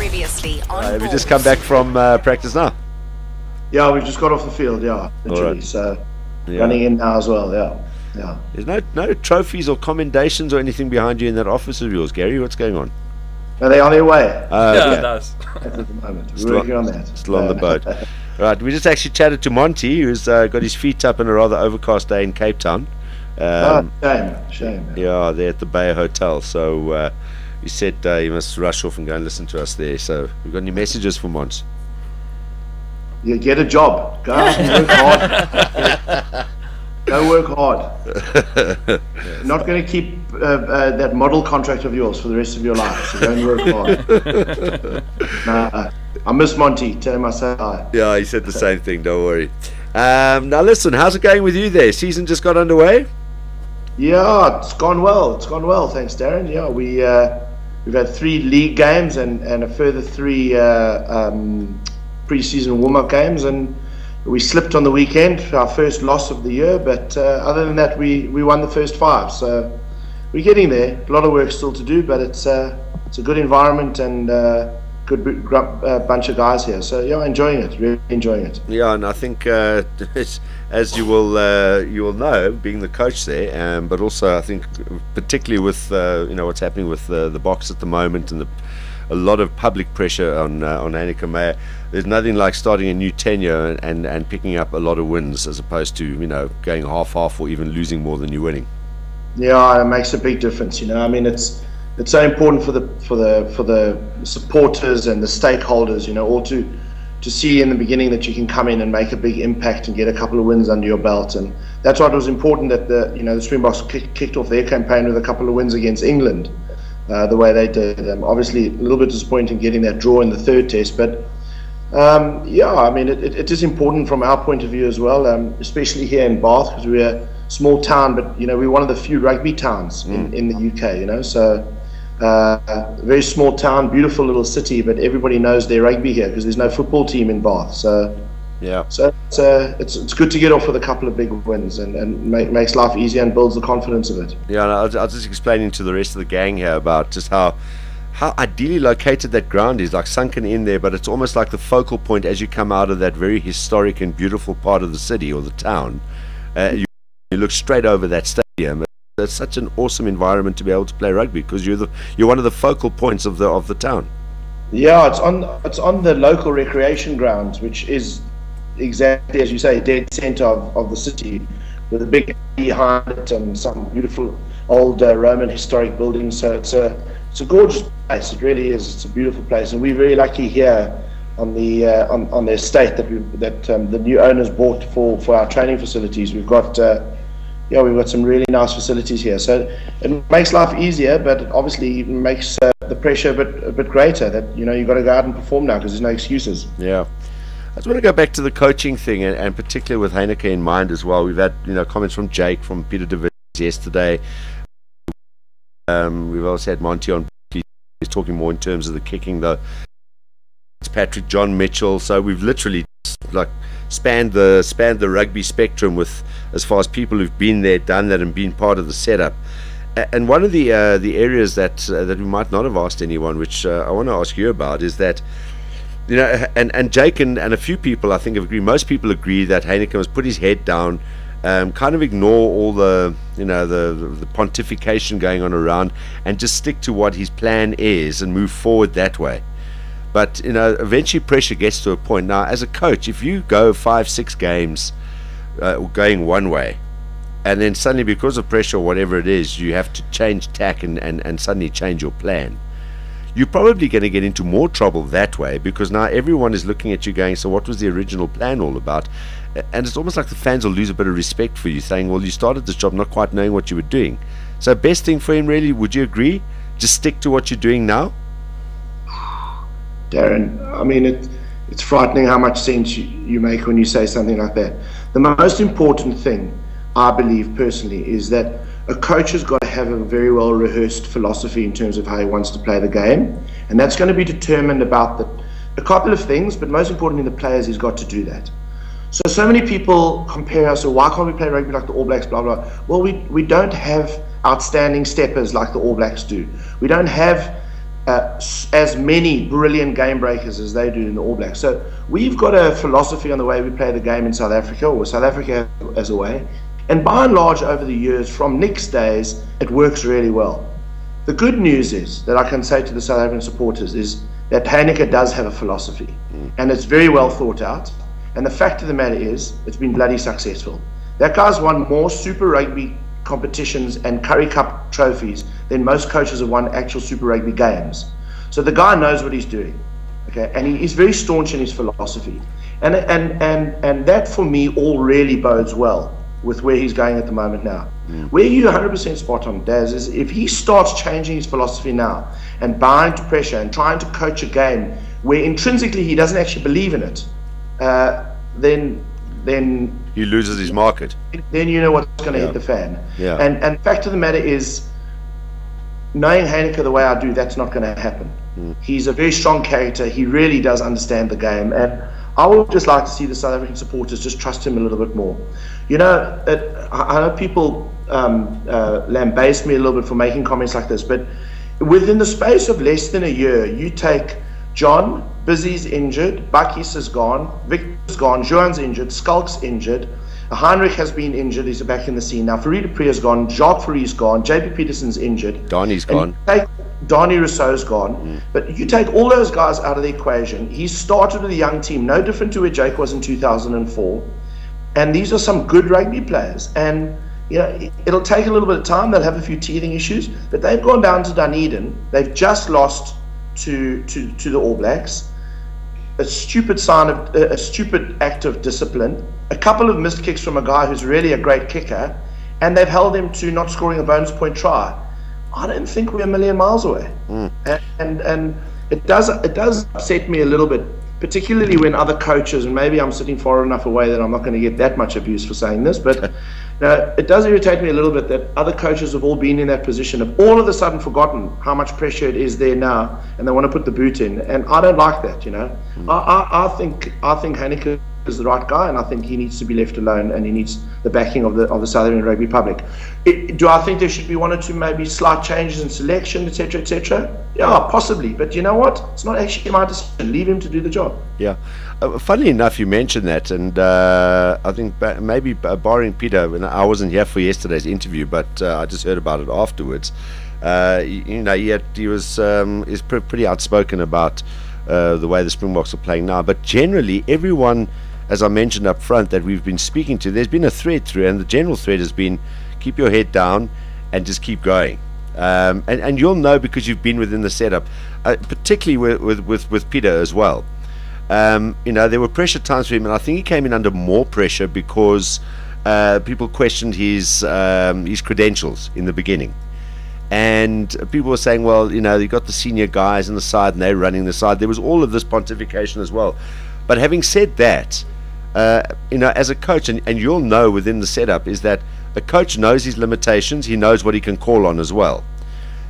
Previously on Have you just come back from practice now? Yeah, we've just got off the field, literally. Right. So running in now as well, yeah. There's no trophies or commendations or anything behind you in that office of yours, Gary. What's going on? Are they on their way? Yeah, it does. At the moment. We're working on that. Still on the boat. Right, we just actually chatted to Monty, who's got his feet up on a rather overcast day in Cape Town. Shame. Yeah, they're at the Bay Hotel. So he said he must rush off and go and listen to us there. So we've got any messages for Mons? You get a job. Go out and work hard. Go work hard. Not going to keep that model contract of yours for the rest of your life. So go and work hard. I miss Monty. Tell him I say hi. Yeah, he said the same thing. Don't worry. Now listen, how's it going with you there? Season just got underway? Yeah, it's gone well. Thanks, Darren. Yeah, we've had 3 league games and a further 3 pre-season warm-up games, and we slipped on the weekend, our first loss of the year. But other than that, we won the first 5. So we're getting there. A lot of work still to do, but it's a good environment and good bunch of guys here. So yeah, enjoying it. Really enjoying it. Yeah, and I think as you will know, being the coach there, but also I think particularly with what's happening with the box at the moment and a lot of public pressure on Heyneke Meyer. There's nothing like starting a new tenure and picking up a lot of wins as opposed to going half or even losing more than you're winning. Yeah, it makes a big difference. I mean, it's so important for the supporters and the stakeholders, all to see in the beginning that you can come in and make a big impact and get a couple of wins under your belt. And that's why it was important that the Springboks kicked off their campaign with a couple of wins against England. The way they did. Obviously, a little bit disappointing getting that draw in the 3rd test, but I mean, it is important from our point of view as well, especially here in Bath, because we're a small town, but we're one of the few rugby towns in the UK. So very small town, beautiful little city, but everybody knows their rugby here because there's no football team in Bath. So yeah, so it's good to get off with a couple of big wins and makes life easier and builds the confidence of it. Yeah, and I was just explaining to the rest of the gang here about just how ideally located that ground is, like sunken in there, but it's almost like the focal point as you come out of that very historic and beautiful part of the city or the town. You look straight over that stadium. It's such an awesome environment to be able to play rugby because you're one of the focal points of the town. Yeah, it's on the local recreation grounds, which is exactly as you say, dead center of the city, with a big behind it and some beautiful old Roman historic buildings. So it's a gorgeous place. It really is. It's a beautiful place, and we're very lucky here on the estate that the new owners bought for our training facilities. We've got some really nice facilities here. So it makes life easier, but obviously makes the pressure a bit greater. That you've got to go out and perform now because there's no excuses. Yeah. I just want to go back to the coaching thing, and particularly with Heyneke in mind as well. We've had comments from Jake, from Peter de Villiers yesterday. We've also had Monty on. He's talking more in terms of the kicking, though. It's Patrick, John Mitchell. So we've literally spanned the rugby spectrum with as far as people who've been there, done that, and been part of the setup. And one of the areas that we might not have asked anyone, which I want to ask you about, is that. And Jake and a few people I think have agreed. Most people agree that Heyneke must put his head down, kind of ignore all the the pontification going on around, and just stick to what his plan is and move forward that way. But eventually pressure gets to a point. Now, as a coach, if you go 5-6 games going one way, and then suddenly because of pressure or whatever it is, you have to change tack and suddenly change your plan, you're probably going to get into more trouble that way, because now everyone is looking at you going, so what was the original plan all about? And it's almost like the fans will lose a bit of respect for you, saying, well, you started this job not quite knowing what you were doing. So best thing for him, really, would you agree? Just stick to what you're doing now? Darren, I mean, it's frightening how much sense you make when you say something like that. The most important thing, I believe personally, is that a coach has got to have a very well rehearsed philosophy in terms of how he wants to play the game, and that's going to be determined about a couple of things, but most importantly the players. He's got to do that. So many people compare us, so why can't we play rugby like the All Blacks, blah blah. Well, we don't have outstanding steppers like the All Blacks do. We don't have as many brilliant game breakers as they do in the All Blacks. So we've got a philosophy on the way we play the game in South Africa, or South Africa as a way. And by and large, over the years, from Nick's days, it works really well. The good news is that I can say to the South African supporters is that Heyneke does have a philosophy, and it's very well thought out. And the fact of the matter is, it's been bloody successful. That guy's won more Super Rugby competitions and Currie Cup trophies than most coaches have won actual Super Rugby games. So the guy knows what he's doing, okay, and he's very staunch in his philosophy, and that for me all really bodes well with where he's going at the moment now. Where you're 100% spot on, Daz, is if he starts changing his philosophy now and buying to pressure and trying to coach a game where intrinsically he doesn't actually believe in it, then he loses his market. Then you know what's going to hit the fan. Yeah. And the fact of the matter is, knowing Heyneke the way I do, that's not going to happen. He's a very strong character. He really does understand the game, and I would just like to see the South African supporters just trust him a little bit more. You know, I know people lambaste me a little bit for making comments like this, but within the space of less than a year, you take John, Busy's injured, Bakkies is gone, Victor's gone, Johan's injured, Skulk's injured, Heinrich has been injured, he's back in the scene now, Farid Apria's gone, Jacques Fourie's gone, JP Peterson's injured, Donnie's gone, Donnie Rousseau's gone, but you take all those guys out of the equation. He started with a young team, no different to where Jake was in 2004, and these are some good rugby players, and you know, it'll take a little bit of time, they'll have a few teething issues, but they've gone down to Dunedin, they've just lost to the All Blacks, a stupid act of discipline, a couple of missed kicks from a guy who's really a great kicker, and they've held him to not scoring a bonus point try. I don't think we're a million miles away, and it does upset me a little bit, particularly when other coaches, and maybe I'm sitting far enough away that I'm not going to get that much abuse for saying this, but it does irritate me a little bit that other coaches have all been in that position, have all of a sudden forgotten how much pressure it is there now, and they want to put the boot in, and I don't like that. You know, I think Heyneke is the right guy, and I think he needs to be left alone, and he needs the backing of the South African rugby public. Do I think there should be one or two maybe slight changes in selection, etc., etc.? Yeah, possibly, but you know what? It's not actually my decision. Leave him to do the job. Yeah. Funnily enough, you mentioned that, and I think maybe barring Peter, when I wasn't here for yesterday's interview, but I just heard about it afterwards. You know, he was pretty outspoken about the way the Springboks are playing now, but generally everyone, as I mentioned up front, that we've been speaking to, there's been a thread through, and the general thread has been keep your head down and just keep going. And you'll know because you've been within the setup, particularly with Peter as well. You know, there were pressure times for him, and I think he came in under more pressure because people questioned his credentials in the beginning. And people were saying, well, you know, you got the senior guys on the side and they're running the side. There was all of this pontification as well. But having said that, you know, as a coach, and you'll know within the setup, is that a coach knows his limitations. He knows what he can call on as well.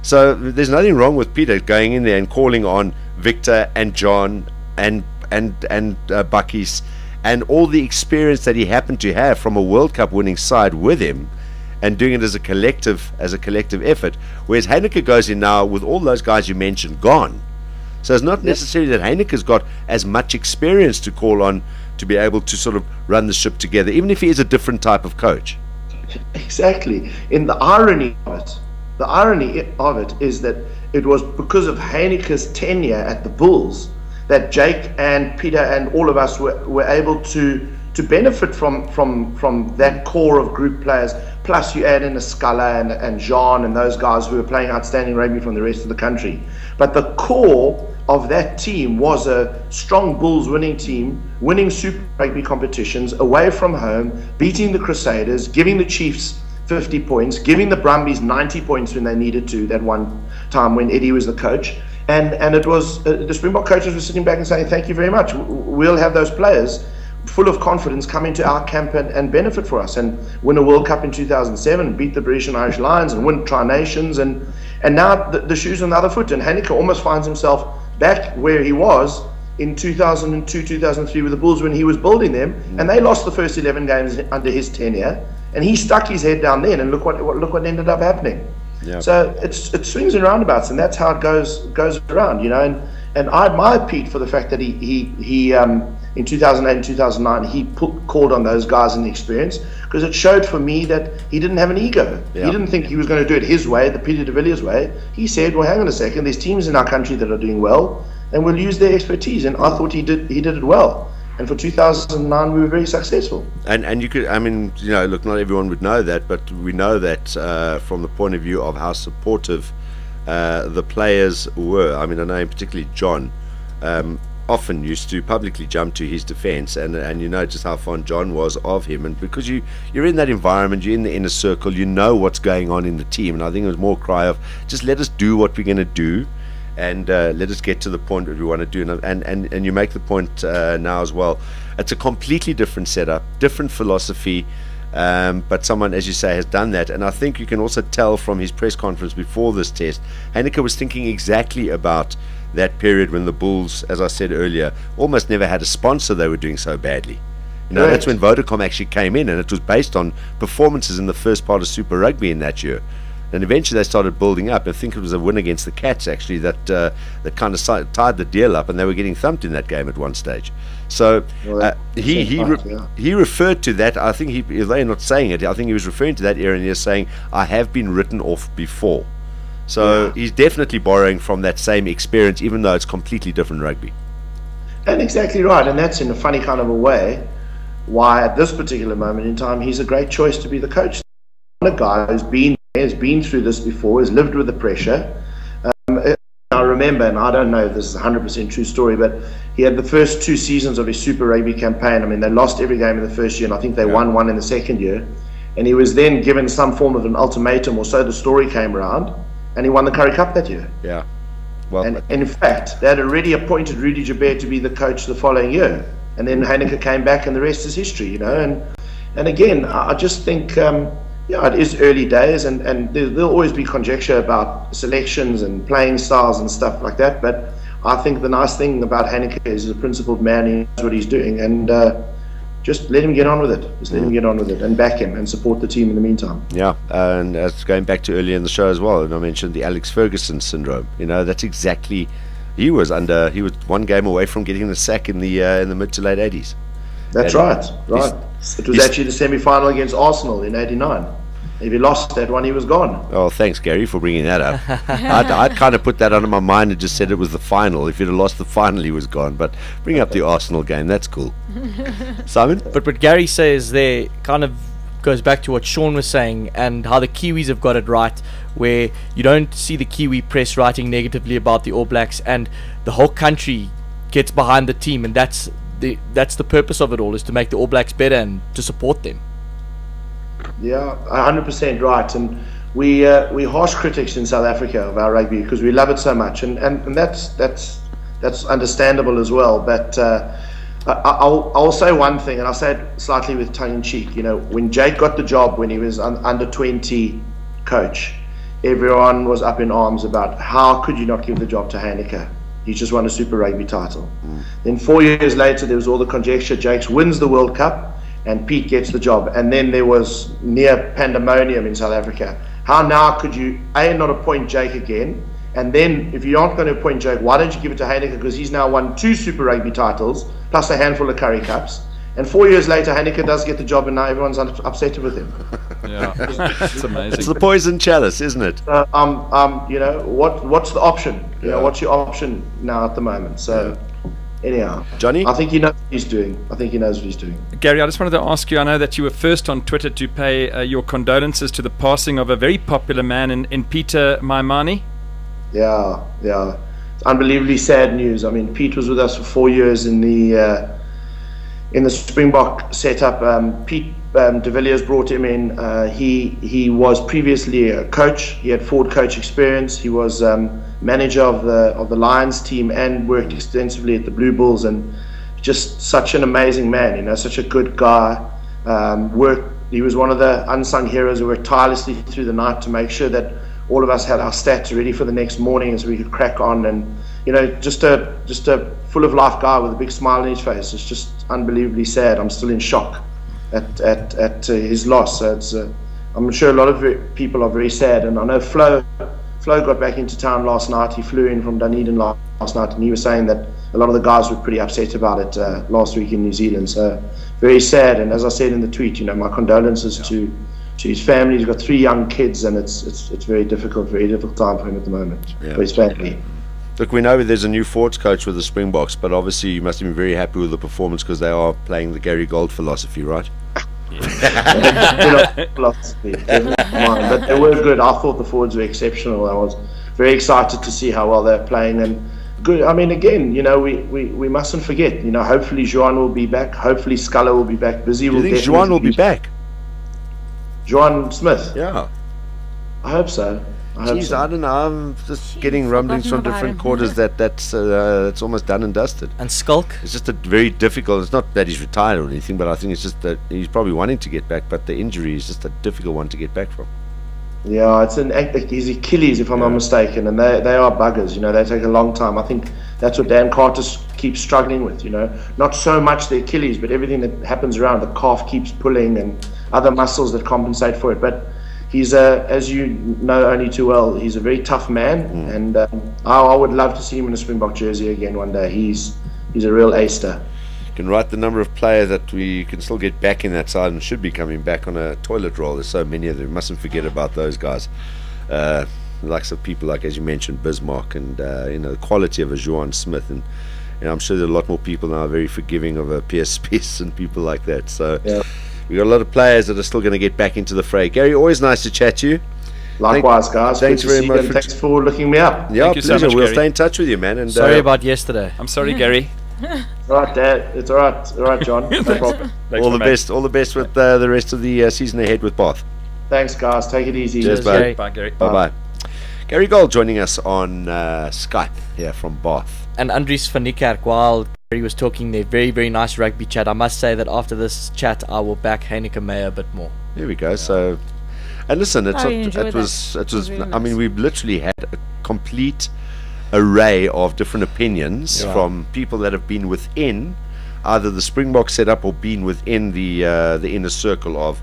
So there's nothing wrong with Peter going in there and calling on Victor and John and Bakkies and all the experience that he happened to have from a World Cup winning side with him, and doing it as a collective effort. Whereas Heyneke goes in now with all those guys you mentioned gone. So it's not necessarily that Heineke's got as much experience to call on to be able to sort of run the ship together, even if he is a different type of coach. Exactly. In the irony of it is that it was because of Heineke's tenure at the Bulls that Jake and Peter and all of us were able to benefit from that core of group players. Plus you add in a Scala and Jean and those guys who were playing outstanding rugby from the rest of the country. But the core of that team was a strong Bulls winning team, winning Super Rugby competitions away from home, beating the Crusaders, giving the Chiefs 50 points, giving the Brumbies 90 points when they needed to, that one time when Eddie was the coach. And it was the Springbok coaches were sitting back and saying, thank you very much, we'll have those players full of confidence come into our camp and benefit for us, and win a World Cup in 2007, beat the British and Irish Lions, and win Tri-Nations, and now the shoe's on the other foot, and Heyneke almost finds himself back where he was in 2002, 2003 with the Bulls when he was building them, and they lost the first 11 games under his tenure, and he stuck his head down then, and look what ended up happening. Yeah. So it swings and roundabouts, and that's how it goes around, you know. And I admire Pete for the fact that he in 2008 and 2009 he called on those guys in the experience, because it showed for me that he didn't have an ego. Yeah. He didn't think he was going to do it his way, the Peter de Villiers way. He said, well, hang on a second, there's teams in our country that are doing well, and we'll use their expertise. And I thought he did it well. And for 2009, we were very successful. And you could, I mean, you know, look, not everyone would know that, but we know that from the point of view of how supportive the players were. I mean, I know particularly John often used to publicly jump to his defense, and you know just how fond John was of him. And because you're in that environment, you're in the inner circle, you know what's going on in the team. And I think it was more a cry of just let us do what we're going to do, and let us get to the point that we want to do. And you make the point now as well. It's a completely different setup, different philosophy, but someone, as you say, has done that. And I think you can also tell from his press conference before this test, Heyneke was thinking exactly about that period when the Bulls, as I said earlier, almost never had a sponsor. They were doing so badly. You know, that's when Vodacom actually came in, and it was based on performances in the first part of Super Rugby in that year. And eventually they started building up. I think it was a win against the Cats, actually, that kind of tied the deal up, and they were getting thumped in that game at one stage. So he referred to that. I think they're not saying it. I think he was referring to that era, and he was saying, I have been written off before. So he's definitely borrowing from that same experience, even though it's completely different rugby. And exactly right. And that's in a funny kind of a way why at this particular moment in time he's a great choice to be the coach. A guy who's been through this before, has lived with the pressure. I remember, and I don't know if this is a 100% true story, but he had the first 2 seasons of his Super Rugby campaign. I mean, they lost every game in the first year, and I think they won one in the second year. And he was then given some form of an ultimatum, or so the story came around, and he won the Currie Cup that year. Yeah. Well, and in fact, they had already appointed Rudy Joubert to be the coach the following year. And then Heyneke came back, and the rest is history, you know. And again, I just think... it is early days, and there'll always be conjecture about selections and playing styles and stuff like that. But I think the nice thing about Heyneke is he's a principled man. He knows what he's doing, and just let him get on with it. Just let him get on with it, and back him and support the team in the meantime. Yeah, and as going back to earlier in the show as well, and I mentioned the Alex Ferguson syndrome. You know, that's exactly he was one game away from getting the sack in the mid to late 80s. That's right. It was actually the semi-final against Arsenal in '89. If he lost that one, he was gone. Oh, thanks, Gary, for bringing that up. I'd kind of put that under my mind and just said it was the final. If he'd have lost the final, he was gone. But bring up the Arsenal game. That's cool. Simon? But what Gary says there kind of goes back to what Sean was saying and how the Kiwis have got it right, where you don't see the Kiwi press writing negatively about the All Blacks, and the whole country gets behind the team, and that's the purpose of it all, is to make the All Blacks better and to support them. Yeah, 100% right. And we're harsh critics in South Africa of our rugby because we love it so much, and that's understandable as well. But I'll say one thing, and I'll say it slightly with tongue in cheek. You know, when Jake got the job when he was under 20 coach, everyone was up in arms about how could you not give the job to Heyneke? He just won a Super Rugby title. Then 4 years later, there was all the conjecture. Jake wins the World Cup, and Pete gets the job. And then there was near pandemonium in South Africa. How now could you, not appoint Jake again? And then, if you aren't going to appoint Jake, why don't you give it to Heyneke? Because he's now won 2 Super Rugby titles, plus a handful of Currie Cups. And 4 years later, Heyneke does get the job, and now everyone's upset with him. Yeah, that's amazing. It's the poison chalice, isn't it? You know, what's the option? You know, what's your option now at the moment? So... Anyhow, Johnny? I think he knows what he's doing. Gary, I just wanted to ask you, I know that you were first on Twitter to pay your condolences to the passing of a very popular man in Peter Maimane. Yeah. It's unbelievably sad news. I mean, Pete was with us for 4 years in the Springbok setup. Pete de Villiers brought him in. He was previously a coach. He had forward coach experience. He was manager of the Lions team and worked extensively at the Blue Bulls, and just such an amazing man. You know, such a good guy. He was one of the unsung heroes who worked tirelessly through the night to make sure that all of us had our stats ready for the next morning so we could crack on. And you know, just a full of life guy with a big smile on his face. It's just unbelievably sad. I'm still in shock at his loss. So it's I'm sure a lot of people are very sad, and I know Flo got back into town last night. He flew in from Dunedin last night, and he was saying that a lot of the guys were pretty upset about it last week in New Zealand. So very sad. And as I said in the tweet, my condolences to his family. He's got 3 young kids, and it's very difficult time for him at the moment, for his family. Look, we know there's a new forwards coach with the Springboks, but obviously you must have been very happy with the performance because they are playing the Gary Gold philosophy, right? Philosophy, but they were good. I thought the forwards were exceptional. I was very excited to see how well they're playing, and good. I mean, again, we mustn't forget. Hopefully Juan will be back. Hopefully Sculler will be back. Busy will. Do you think Juan will be back? Juan Smith. Yeah, I hope so. I don't know. I'm just getting rumblings from different quarters that's almost done and dusted. And Skulk? It's just a very difficult. It's not that he's retired or anything, but I think it's just that he's probably wanting to get back, but the injury is just a difficult one to get back from. Yeah, it's his Achilles, if I'm not mistaken, and they are buggers. They take a long time. I think that's what Dan Carter keeps struggling with. Not so much the Achilles, but everything that happens around. The calf keeps pulling, and other muscles that compensate for it. But he's as you know only too well, he's a very tough man, and I would love to see him in a Springbok jersey again one day. He's a real ace-ter. You can write the number of players that we can still get back in that side and should be coming back on a toilet roll. There's so many of them. We mustn't forget about those guys. Likes of people like, as you mentioned, Bismarck, and the quality of a Juan Smith, and I'm sure there are a lot more people now very forgiving of a PS Spies and people like that. So we've got a lot of players that are still going to get back into the fray. Gary, always nice to chat to you. Likewise, guys. Thanks very much. Thanks for looking me up. Yeah, Thank you so pleasure. much, We'll Gary. stay in touch with you, man. And Sorry about yesterday. I'm sorry, Gary. All right, Dad. It's all right, John. No problem. Thanks, all the mate. best. All the best with the rest of the season ahead with Bath. Thanks, guys. Take it easy. Cheers, Gary. Bye, Gary. Bye bye. Gary Gold joining us on Skype here from Bath. And Andries van Niekerk, while Gary was talking there, very, very nice rugby chat. I must say that after this chat, I will back Heyneke Meyer a bit more. There we go. So, and listen, it was. Really I mean, we've literally had a complete array of different opinions from people that have been within either the Springbok setup or been within the inner circle of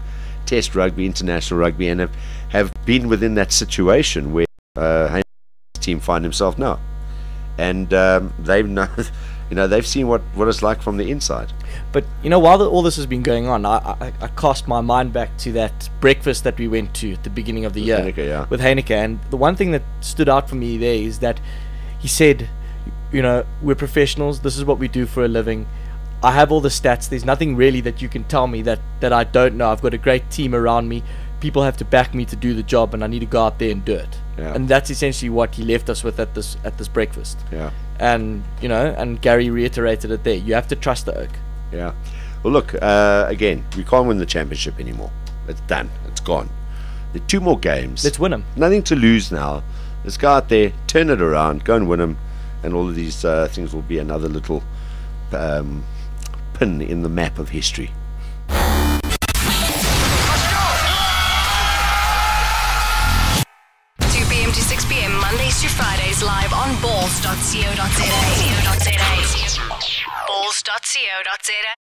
Test rugby, international rugby, and have been within that situation where Heineke's team find himself now, and they've known, they've seen what it's like from the inside. But while all this has been going on, I cast my mind back to that breakfast that we went to at the beginning of the year with Heyneke, and the one thing that stood out for me there is that he said, we're professionals, this is what we do for a living. I have all the stats, there's nothing really that you can tell me that I don't know. I've got a great team around me, people have to back me to do the job, and I need to go out there and do it. And that's essentially what he left us with at this breakfast. And and Gary reiterated it there. You have to trust the oak. Well, look, again, we can't win the championship anymore. It's done, it's gone. There are 2 more games. Let's win them. Nothing to lose now. Let's go out there, turn it around, go and win them, and all of these things will be another little pin in the map of history. 2 p.m. to 6 p.m. Mondays to Fridays live on balls.co.za. Balls.co.za.